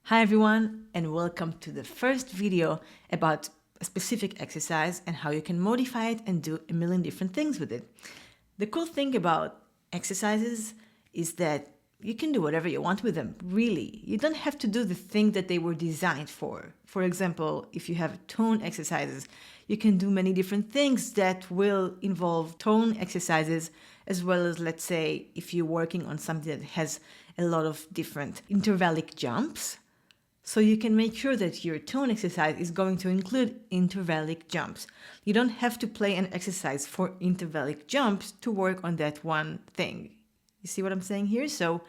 Hi everyone, and welcome to the first video about a specific exercise and how you can modify it and do a million different things with it. The cool thing about exercises is that you can do whatever you want with them, really. You don't have to do the thing that they were designed for. For example, if you have tone exercises, you can do many different things that will involve tone exercises, as well as, let's say, if you're working on something that has a lot of different intervallic jumps. So you can make sure that your tone exercise is going to include intervallic jumps. You don't have to play an exercise for intervallic jumps to work on that one thing. You see what I'm saying here? So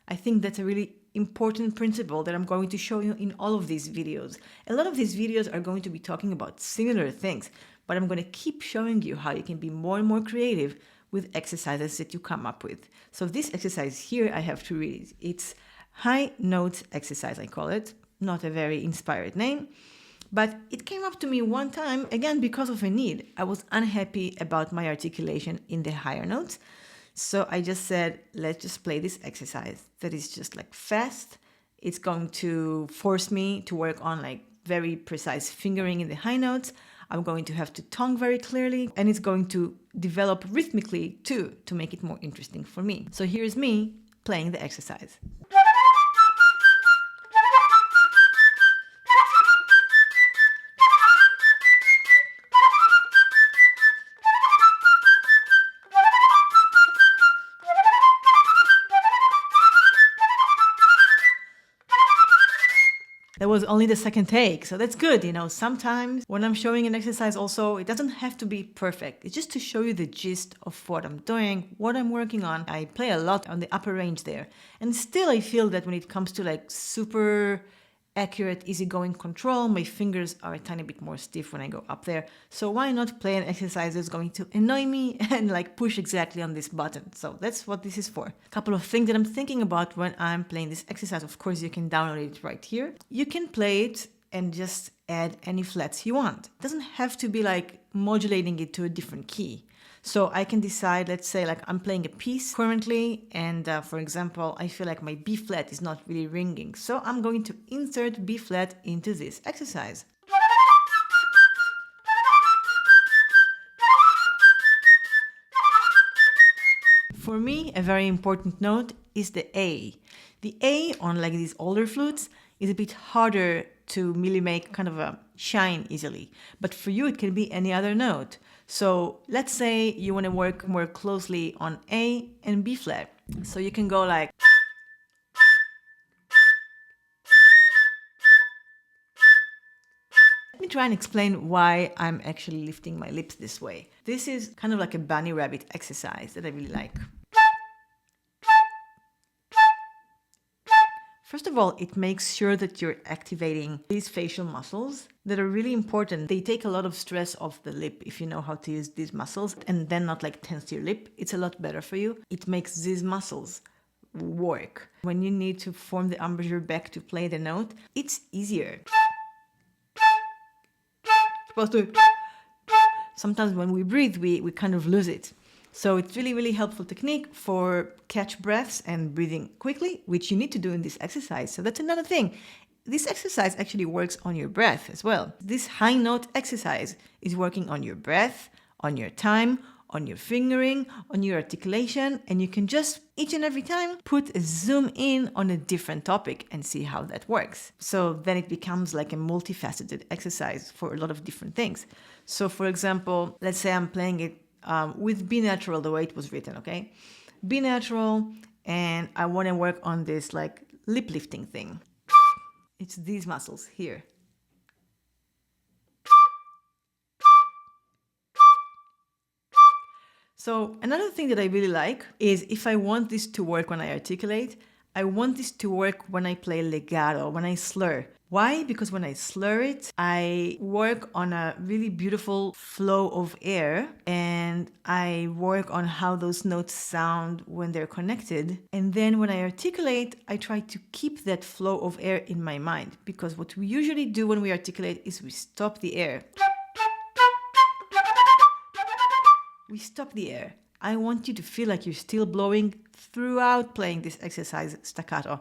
I think that's a really important principle that I'm going to show you in all of these videos. A lot of these videos are going to be talking about similar things, but I'm going to keep showing you how you can be more and more creative with exercises that you come up with. So this exercise here I have to read. It's high notes exercise, I call it. Not a very inspired name, but it came up to me one time, again, because of a need. I was unhappy about my articulation in the higher notes. So I just said, let's just play this exercise that is just like fast. It's going to force me to work on like very precise fingering in the high notes. I'm going to have to tongue very clearly, and it's going to develop rhythmically too, to make it more interesting for me. So here's me playing the exercise. That was only the second take, so that's good. Sometimes when I'm showing an exercise also, it doesn't have to be perfect. It's just to show you the gist of what I'm doing, what I'm working on. I play a lot on the upper range there. And still I feel that when it comes to like super accurate, easygoing control, my fingers are a tiny bit more stiff when I go up there. So why not play an exercise that's going to annoy me and like push exactly on this button? So that's what this is for. A couple of things that I'm thinking about when I'm playing this exercise. Of course, you can download it right here. You can play it and just add any flats you want. It doesn't have to be like modulating it to a different key. So I can decide, let's say like I'm playing a piece currently, and for example, I feel like my B flat is not really ringing. So I'm going to insert B flat into this exercise. For me, a very important note is the A. The A on like these older flutes is a bit harder to really make kind of a shine easily. But for you, it can be any other note. So let's say you want to work more closely on A and B flat. So you can go like... Let me try and explain why I'm actually lifting my lips this way. This is kind of like a bunny rabbit exercise that I really like. First of all, it makes sure that you're activating these facial muscles that are really important. They take a lot of stress off the lip if you know how to use these muscles, and then not like tense your lip. It's a lot better for you. It makes these muscles work. When you need to form the embouchure back to play the note, it's easier. Supposed to... Sometimes when we breathe, we kind of lose it. So it's really, really helpful technique for catch breaths and breathing quickly, which you need to do in this exercise. So that's another thing. This exercise actually works on your breath as well. This high note exercise is working on your breath, on your time, on your fingering, on your articulation, and you can just each and every time put a zoom in on a different topic and see how that works. So then it becomes like a multifaceted exercise for a lot of different things. So for example, let's say I'm playing it with B natural, the way it was written, okay? B natural, and I want to work on this like lip lifting thing. It's these muscles here. So another thing that I really like is if I want this to work when I articulate, I want this to work when I play legato, when I slur. Why? Because when I slur it, I work on a really beautiful flow of air, and I work on how those notes sound when they're connected. And then when I articulate, I try to keep that flow of air in my mind, because what we usually do when we articulate is we stop the air. We stop the air. I want you to feel like you're still blowing throughout playing this exercise staccato.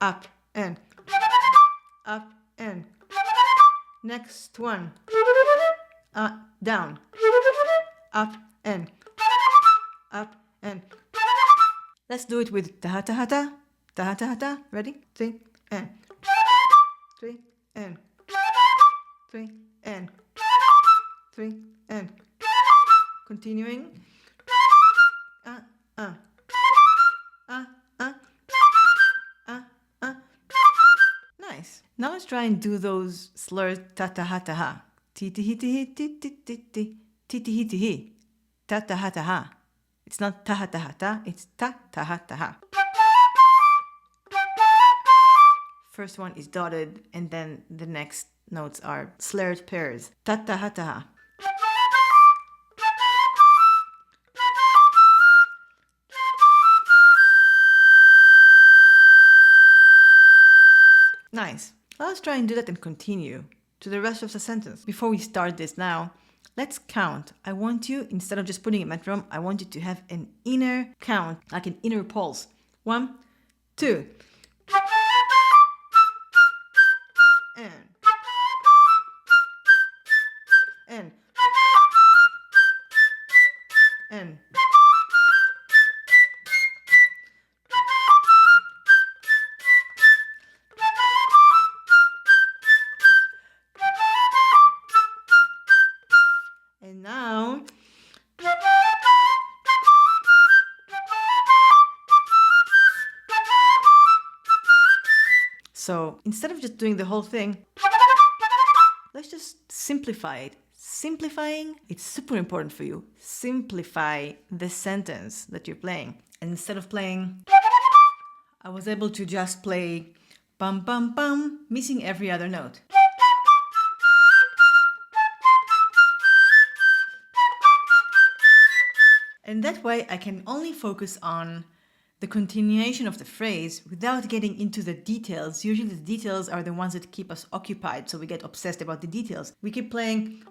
up and up and next one, down, up and up and. Let's do it with ta ta ta ta ta ta. Ready? 3 and 3 and 3 and 3 and continuing. Nice. Now let's try and do those slurs ta ta ha ta ha. Ti ti hi ti hi ti ti ti ti ti ti hi ti hi. Ta ta ha ta ha. It's not ta ha ta ha ta, it's ta ta ha ta ha. First one is dotted and then the next notes are slurred pairs. Ta ta ha ta ha. Nice. Let's try and do that and continue to the rest of the sentence. Before we start this now, let's count. I want you, instead of just putting a metronome, I want you to have an inner count, like an inner pulse. 1, 2. And. And now, so instead of just doing the whole thing, let's just simplify it. Simplifying, it's super important for you. Simplify the sentence that you're playing. And instead of playing, I was able to just play bum bum bum, missing every other note. And that way I can only focus on the continuation of the phrase without getting into the details. Usually the details are the ones that keep us occupied, so we get obsessed about the details. We keep playing.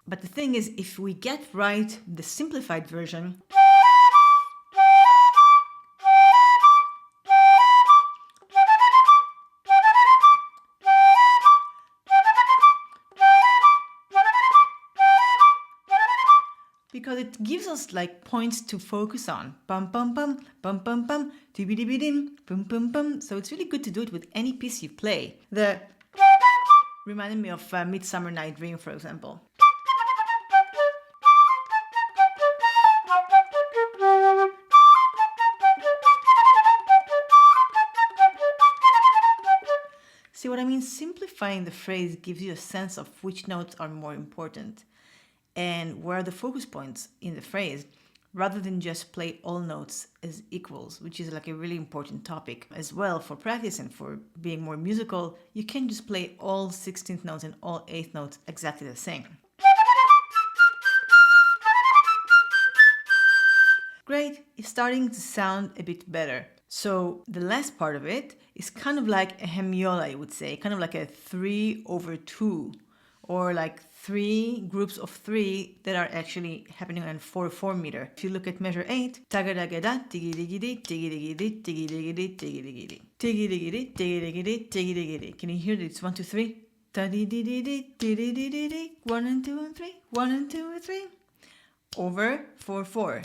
But the thing is, if we get right the simplified version, because it gives us like points to focus on. Bum bum bum, bum bum bum, dibby bum bum bum. So it's really good to do it with any piece you play. The reminded me of Midsummer Night Dream, for example. See what I mean? Simplifying the phrase gives you a sense of which notes are more important and where are the focus points in the phrase, rather than just play all notes as equals, which is like a really important topic as well for practice and for being more musical. You can't just play all 16th notes and all 8th notes exactly the same. Great, it's starting to sound a bit better. So the last part of it is kind of like a hemiola, I would say, kind of like a 3/2, or like 3 groups of 3 that are actually happening on 4/4 meter. If you look at measure 8, tagadagada, tigi-digidi, tigi-digidi, tigi-digidi, tigi-digidi, tigi-digidi, tigi-digidi, tigi-digidi. Can you hear it? It's 1, 2, 3. Ta-di-di-di-di, di-di-di-di-di, 1 and 2 and 3, 1 and 2 and 3. Over 4/4.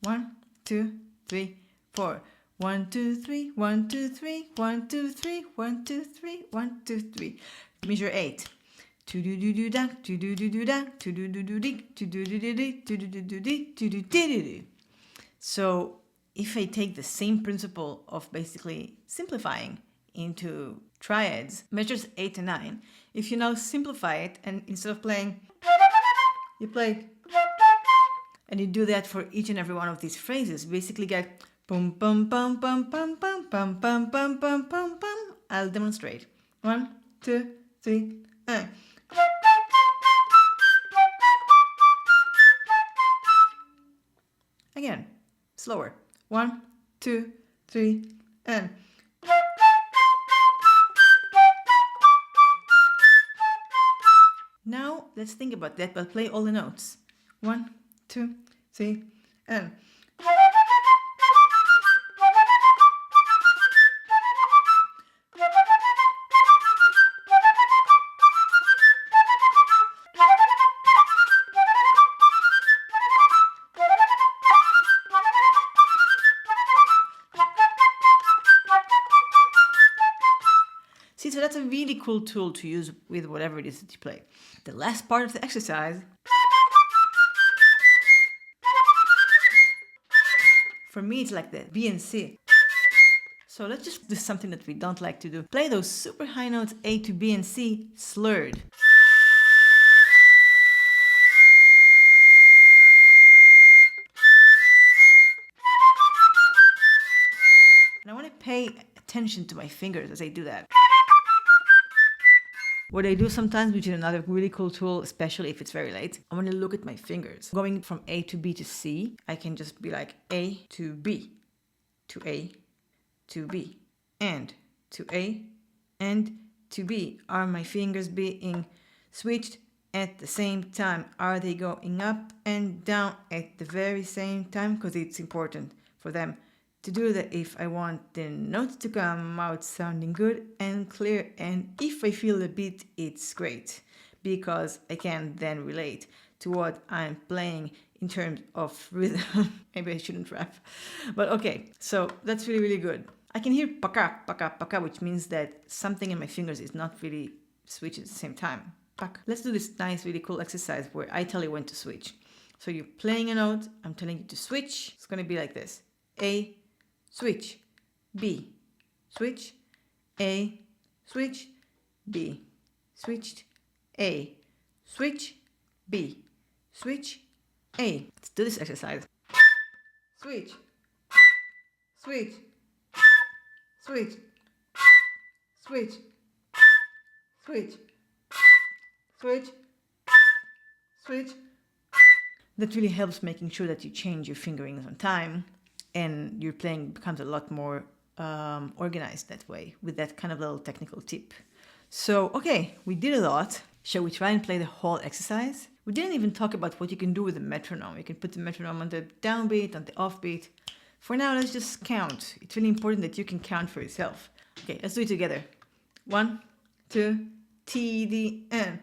1, 2, 3, 4. 1, 2, 3, 1, 2, 3, 1, 2, 3, 1, 2, 3, 1, 2, 3. Measure 8. So if I take the same principle of basically simplifying into triads, measures 8 and 9, if you now simplify it and instead of playing, you play, and you do that for each and every one of these phrases, basically get bum bum bum bum bum bum bum bum bum bum bum bum. I'll demonstrate. 1, 2, 3, and. Again, slower. 1, 2, 3, and. Now let's think about that, but play all the notes. 1, 2, 3, and. that's a really cool tool to use with whatever it is that you play. The last part of the exercise, for me, it's like the B and C. So let's just do something that we don't like to do. Play those super high notes A to B and C slurred. And I want to pay attention to my fingers as I do that. What I do sometimes, which is another really cool tool, especially if it's very late, I want to look at my fingers. Going from A to B to C, I can just be like A to B, to A, to B, and to A, and to B. Are my fingers being switched at the same time? Are they going up and down at the very same time? Because it's important for them to do that if I want the notes to come out sounding good and clear, and if I feel a beat, it's great because I can then relate to what I'm playing in terms of rhythm. Maybe I shouldn't rap, but okay, so that's really, really good. I can hear paka, paka, paka, which means that something in my fingers is not really switched at the same time. Paka. Let's do this nice, really cool exercise where I tell you when to switch. So you're playing a note, I'm telling you to switch. It's going to be like this. A, switch, B, switch, A, switch, B, switched, A, switch, B, switch, A. Let's do this exercise. Switch, switch, switch, switch, switch, switch, switch. That really helps making sure that you change your fingerings on time, and your playing becomes a lot more organized that way with that kind of little technical tip. So, okay, we did a lot. Shall we try and play the whole exercise? We didn't even talk about what you can do with the metronome. You can put the metronome on the downbeat, on the offbeat. For now, let's just count. It's really important that you can count for yourself. Okay, let's do it together. 1, 2, T, D, N.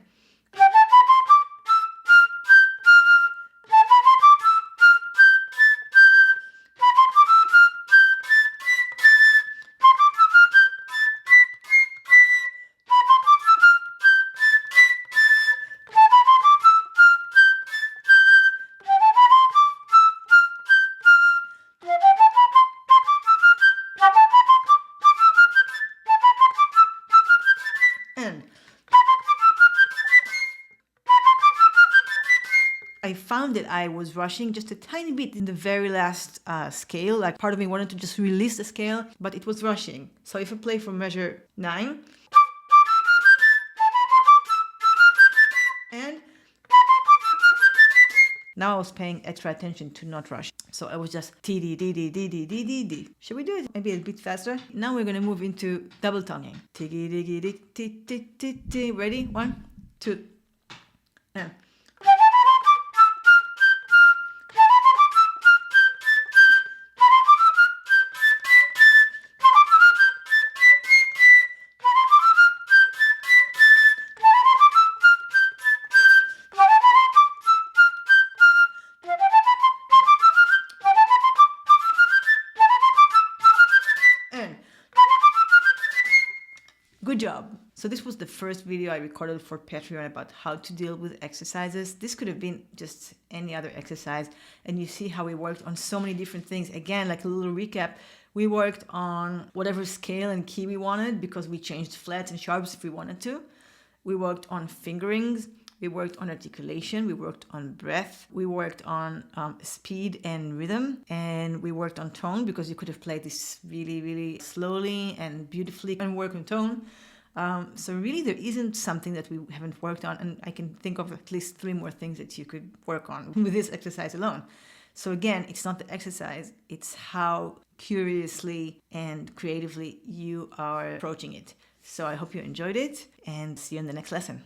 I found that I was rushing just a tiny bit in the very last scale. Like part of me wanted to just release the scale, but it was rushing. So if I play from measure 9, and now I was paying extra attention to not rush. So I was just T, D, D, D, D, D, D, D, D. Should we do it maybe a bit faster? Now we're going to move into double tonguing. T, D, D, D, T, T, T, T. Ready? 1, 2, and. Good job. So this was the first video I recorded for Patreon about how to deal with exercises. This could have been just any other exercise, and you see how we worked on so many different things. Again, like a little recap, we worked on whatever scale and key we wanted because we changed flats and sharps if we wanted to. We worked on fingerings, we worked on articulation, we worked on breath, we worked on speed and rhythm, and we worked on tone because you could have played this really, really slowly and beautifully and work on tone. So really there isn't something that we haven't worked on, and I can think of at least 3 more things that you could work on with this exercise alone. So again, it's not the exercise, it's how curiously and creatively you are approaching it. So I hope you enjoyed it, and see you in the next lesson.